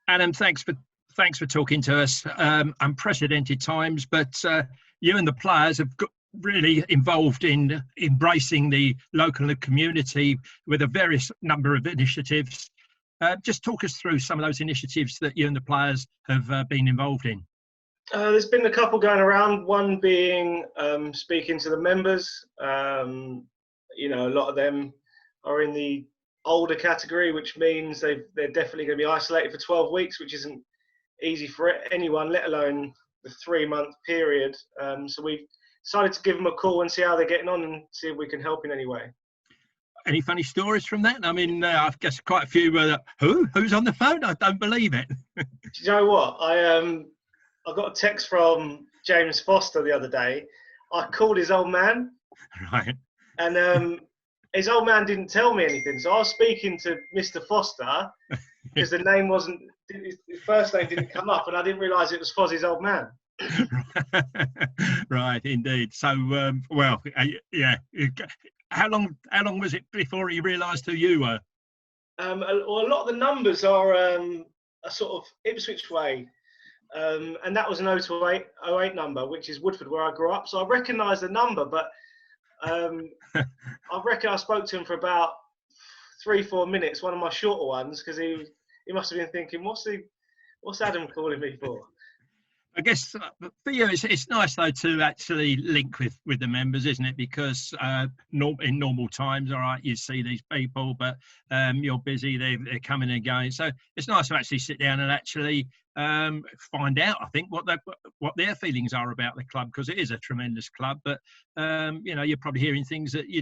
Adam, thanks for talking to us. Unprecedented times, but you and the players have got really involved in embracing the local community with a various number of initiatives. Just talk us through some of those initiatives that you and the players have been involved in. There's been a couple going around. One being speaking to the members. A lot of them are in the older category, which means they're definitely going to be isolated for 12 weeks, which isn't easy for anyone, let alone the 3-month period. So we've decided to give them a call and see how they're getting on and see if we can help in any way. Any funny stories from that? I mean, I guess quite a few. Who's on the phone? I don't believe it. Do you know what? I got a text from James Foster the other day. I called his old man. Right. And his old man didn't tell me anything. So I was speaking to Mr. Foster because the name wasn't, his first name didn't come up, and I didn't realise it was Fozzie's old man. Right, indeed. So, yeah. How long was it before he realised who you were? A lot of the numbers are a sort of Ipswich way. And that was an 028 number, which is Woodford, where I grew up. So I recognised the number, but I reckon I spoke to him for about 3-4 minutes, one of my shorter ones, because he must have been thinking, what's Adam calling me for? I guess for you, it's nice though to actually link with the members, isn't it? Because in normal times, all right, you see these people, but you're busy, they're coming and going. So it's nice to actually sit down and actually find out, I think, what their feelings are about the club, because it is a tremendous club. But you're probably hearing things that you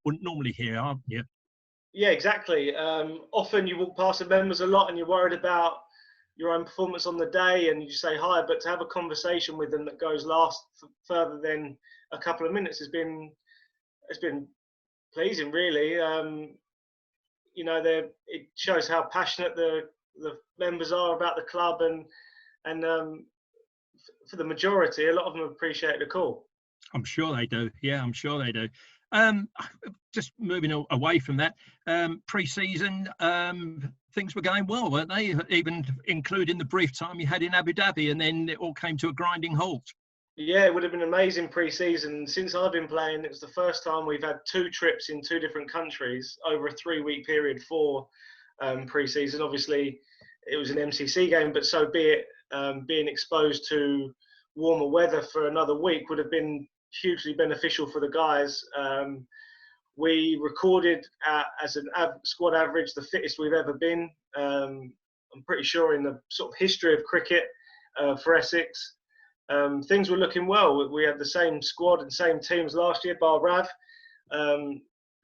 wouldn't normally hear, aren't you? Yeah, exactly. Often you walk past the members a lot and you're worried about your own performance on the day and you say hi, but to have a conversation with them that goes further than a couple of minutes it's been pleasing, really. It shows how passionate the members are about the club, and for the majority, a lot of them appreciate the call. I'm sure they do. Yeah, I'm sure they do. Just moving away from that, pre-season, things were going well, weren't they? Even including the brief time you had in Abu Dhabi, and then it all came to a grinding halt. Yeah, it would have been amazing pre-season. Since I've been playing, it was the first time we've had 2 trips in 2 different countries over a 3-week period for pre-season. Obviously, it was an MCC game, but so be it. Being exposed to warmer weather for another week would have been hugely beneficial for the guys. We recorded as an squad average the fittest we've ever been. I'm pretty sure in the sort of history of cricket for Essex. Things were looking well. We had the same squad and same teams last year, bar Rav.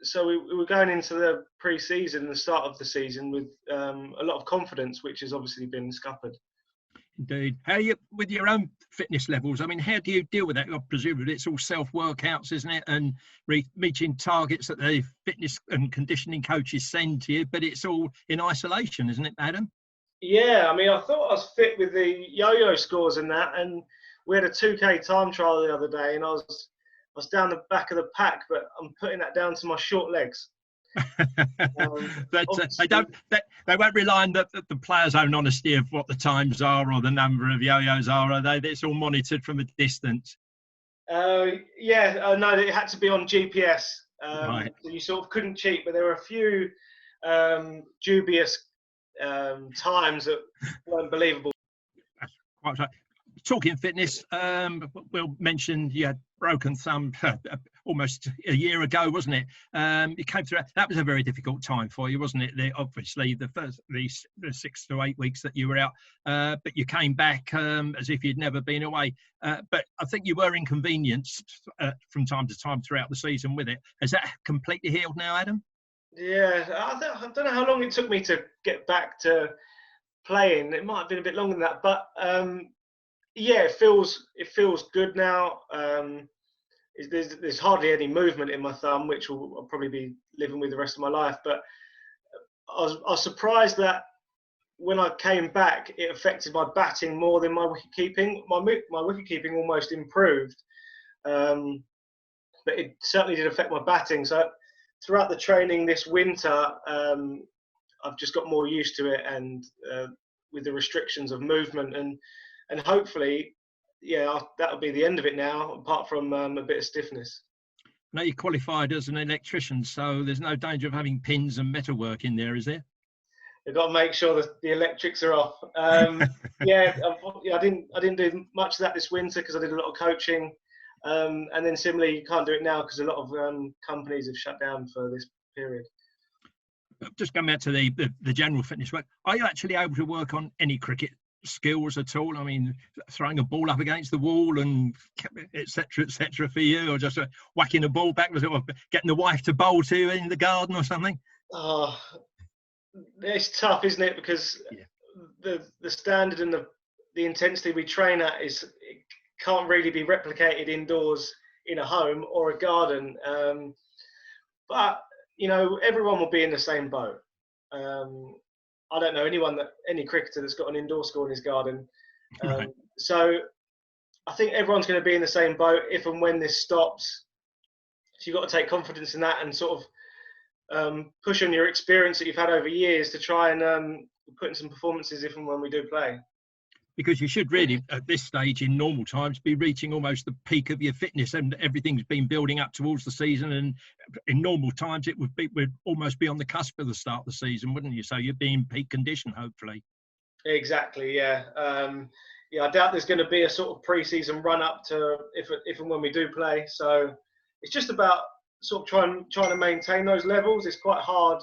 So we were going into the pre-season, the start of the season, with a lot of confidence, which has obviously been scuppered. Indeed. How are you with your own fitness levels? I mean, how do you deal with that? I presume it's all self-workouts, isn't it? And reaching targets that the fitness and conditioning coaches send to you, but it's all in isolation, isn't it, Adam? Yeah, I mean, I thought I was fit with the yo-yo scores and that, and we had a 2K time trial the other day, and I was down the back of the pack, but I'm putting that down to my short legs. But they won't rely on the players' own honesty of what the times are or the number of yo-yos are they? It's all monitored from a distance. No, it had to be on GPS. Right. So you sort of couldn't cheat, but there were a few dubious times that weren't believable. That's quite right. Talking fitness, we'll mention you had broken thumb almost a year ago, wasn't it? You came through. That was a very difficult time for you, wasn't it? Obviously, the 6 to 8 weeks that you were out, but you came back as if you'd never been away. But I think you were inconvenienced from time to time throughout the season with it. Has that completely healed now, Adam? Yeah, I don't know how long it took me to get back to playing. It might have been a bit longer than that, but yeah, it feels good now. There's hardly any movement in my thumb, which I'll probably be living with the rest of my life. But I was surprised that when I came back, it affected my batting more than my wicket keeping. My wicket keeping almost improved, but it certainly did affect my batting. So throughout the training this winter, I've just got more used to it, and with the restrictions of movement, and hopefully, yeah, that'll be the end of it now. Apart from a bit of stiffness. Now you qualified as an electrician, so there's no danger of having pins and metalwork in there, is there? You've got to make sure that the electrics are off. Yeah, I didn't do much of that this winter because I did a lot of coaching, and then similarly, you can't do it now because a lot of companies have shut down for this period. Just going back to the general fitness work, are you actually able to work on any cricket skills at all? I mean, throwing a ball up against the wall and etc. for you, or just whacking a ball back, or getting the wife to bowl to you in the garden or something? Oh, it's tough, isn't it? Because the standard and the intensity we train at it can't really be replicated indoors in a home or a garden. But you know, everyone will be in the same boat. I don't know any cricketer that's got an indoor school in his garden. Right. So I think everyone's going to be in the same boat if and when this stops. So you've got to take confidence in that and sort of push on your experience that you've had over years to try and put in some performances if and when we do play. Because you should really, at this stage in normal times, be reaching almost the peak of your fitness, and everything's been building up towards the season. And in normal times, it would almost be on the cusp of the start of the season, wouldn't you? So you'd be in peak condition, hopefully. Exactly, yeah. Yeah, I doubt there's going to be a sort of pre-season run up to if and when we do play. So it's just about sort of trying to maintain those levels. It's quite hard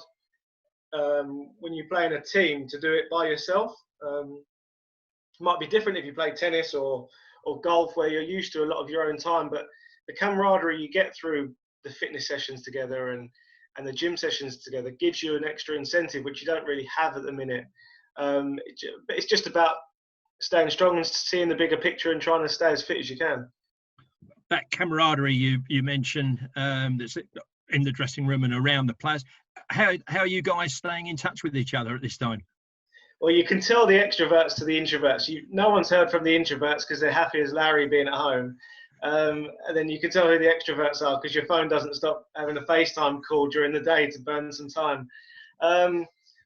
when you play in a team to do it by yourself. It might be different if you play tennis or golf, where you're used to a lot of your own time, but the camaraderie you get through the fitness sessions together and the gym sessions together gives you an extra incentive, which you don't really have at the minute. But it's just about staying strong and seeing the bigger picture and trying to stay as fit as you can. That camaraderie you mentioned, that's in the dressing room and around the players, how are you guys staying in touch with each other at this time? Well, you can tell the extroverts to the introverts. No one's heard from the introverts because they're happy as Larry being at home. And then you can tell who the extroverts are because your phone doesn't stop having a FaceTime call during the day to burn some time.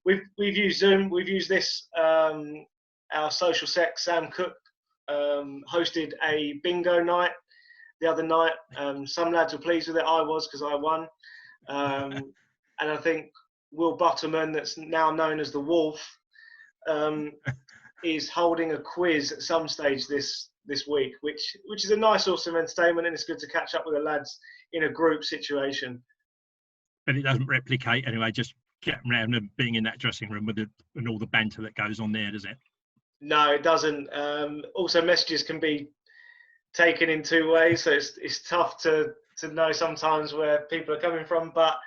We've used Zoom. We've used this. Our social sec, Sam Cook, hosted a bingo night the other night. Some lads were pleased with it. I was, because I won. And I think Will Butterman, that's now known as the Wolf, is holding a quiz at some stage this week, which is a nice source of entertainment, and it's good to catch up with the lads in a group situation. But it doesn't replicate anyway, just getting around and being in that dressing room with and all the banter that goes on there, does it? No, it doesn't. Also, messages can be taken in two ways, so it's tough to know sometimes where people are coming from. But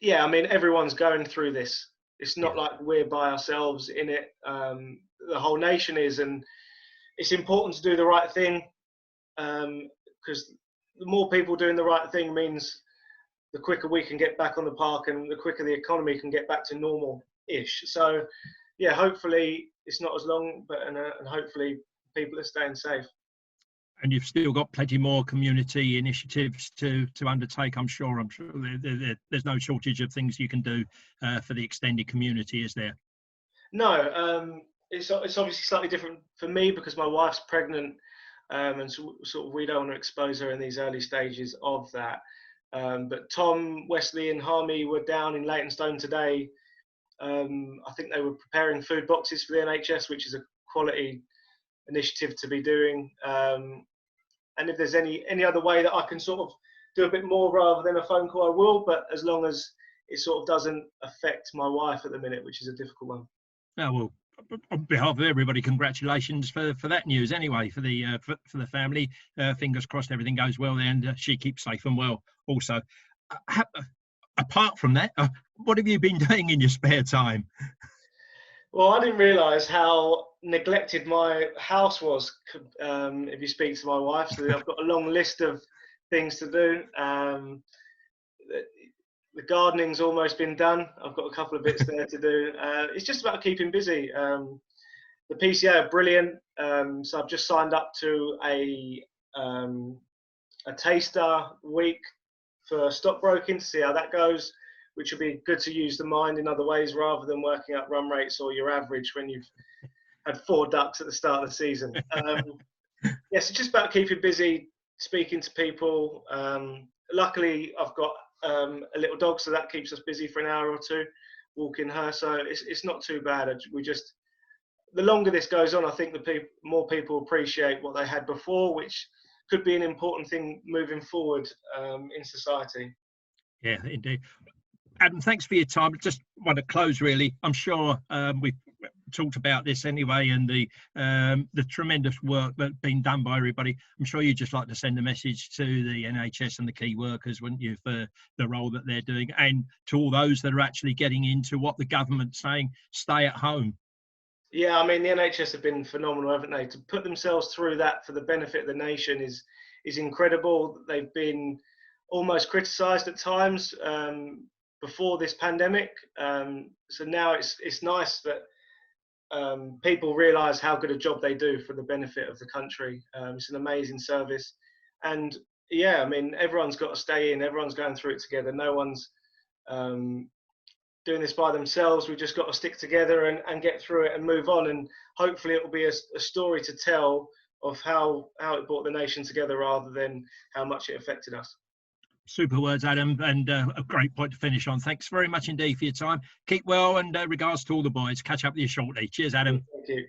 yeah, I mean, everyone's going through this. It's not like we're by ourselves in it. The whole nation is, and it's important to do the right thing, because the more people doing the right thing means the quicker we can get back on the park and the quicker the economy can get back to normal-ish. So, yeah, hopefully it's not as long, but and hopefully people are staying safe. And you've still got plenty more community initiatives to undertake, I'm sure. I'm sure there's no shortage of things you can do for the extended community, is there? No, it's obviously slightly different for me because my wife's pregnant, and sort of we don't want to expose her in these early stages of that. But Tom, Wesley and Harmy were down in Leytonstone today. I think they were preparing food boxes for the NHS, which is a quality initiative to be doing. And if there's any other way that I can sort of do a bit more rather than a phone call, I will, but as long as it sort of doesn't affect my wife at the minute, which is a difficult one. Oh, well, on behalf of everybody, congratulations for that news anyway, for the family. Fingers crossed everything goes well there, and she keeps safe and well also. Apart from that, what have you been doing in your spare time? Well, I didn't realise how neglected my house was, if you speak to my wife. So I've got a long list of things to do. The gardening's almost been done. I've got a couple of bits there to do. It's just about keeping busy. The PCA are brilliant. So I've just signed up to a taster week for stockbroking to see how that goes. which would be good to use the mind in other ways rather than working out run rates or your average when you've had 4 ducks at the start of the season. Yes, it's just about keeping busy, speaking to people. Luckily, I've got a little dog, so that keeps us busy for an hour or two, walking her. So it's not too bad. The longer this goes on, I think more people appreciate what they had before, which could be an important thing moving forward in society. Yeah, indeed. Adam, thanks for your time. Just want to close, really. I'm sure we've talked about this anyway, and the tremendous work that's been done by everybody. I'm sure you'd just like to send a message to the NHS and the key workers, wouldn't you, for the role that they're doing, and to all those that are actually getting into what the government's saying, stay at home. Yeah, I mean, the NHS have been phenomenal, haven't they? To put themselves through that for the benefit of the nation is incredible. They've been almost criticised at times before this pandemic. So now it's nice that people realise how good a job they do for the benefit of the country. It's an amazing service. And yeah, I mean, everyone's got to stay in. Everyone's going through it together. No one's doing this by themselves. We've just got to stick together and get through it and move on. And hopefully it will be a story to tell of how it brought the nation together rather than how much it affected us. Super words, Adam, and a great point to finish on. Thanks very much indeed for your time. Keep well, and regards to all the boys. Catch up with you shortly. Cheers, Adam. Thank you.